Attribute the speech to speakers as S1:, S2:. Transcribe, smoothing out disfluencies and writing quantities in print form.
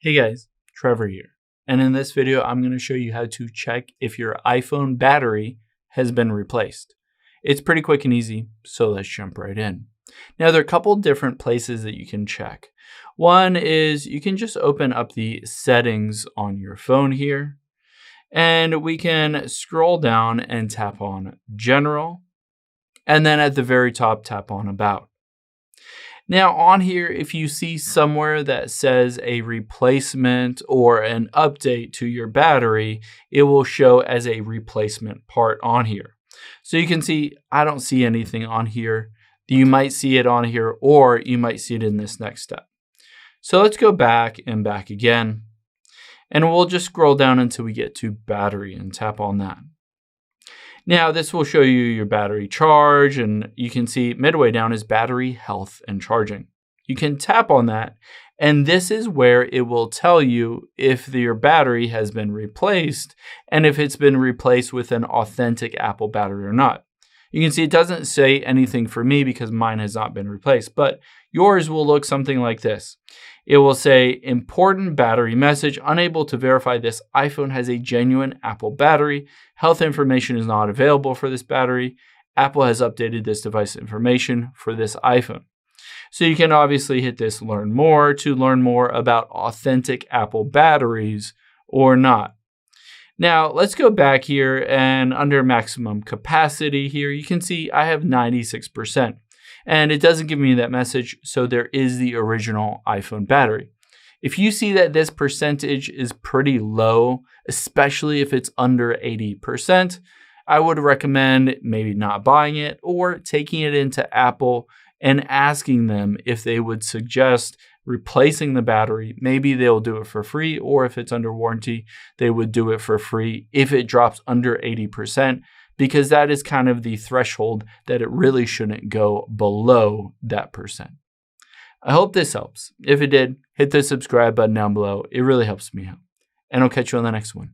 S1: Hey guys, Trevor here. And in this video, I'm going to show you how to check if your iPhone battery has been replaced. It's pretty quick and easy, so let's jump right in. Now, there are a couple different places that you can check. One is you can just open up the settings on your phone here, and we can scroll down and tap on General, and then at the very top, tap on About. Now on here, if you see somewhere that says a replacement or an update to your battery, it will show as a replacement part on here. So you can see, I don't see anything on here. You might see it on here, or you might see it in this next step. So let's go back and back again. And we'll just scroll down until we get to battery and tap on that. Now, this will show you your battery charge, and you can see midway down is battery health and charging. You can tap on that, and this is where it will tell you if your battery has been replaced and if it's been replaced with an authentic Apple battery or not. You can see it doesn't say anything for me because mine has not been replaced, but yours will look something like this. It will say, important battery message, unable to verify this iPhone has a genuine Apple battery. Health information is not available for this battery. Apple has updated this device information for this iPhone. So you can obviously hit this learn more to learn more about authentic Apple batteries or not. Now, let's go back here, and under maximum capacity here, you can see I have 96%. And it doesn't give me that message, so there is the original iPhone battery. If you see that this percentage is pretty low, especially if it's under 80%, I would recommend maybe not buying it or taking it into Apple and asking them if they would suggest replacing the battery. Maybe they'll do it for free, or if it's under warranty, they would do it for free if it drops under 80%, because that is kind of the threshold that it really shouldn't go below that percent. I hope this helps. If it did, hit the subscribe button down below. It really helps me out. And I'll catch you on the next one.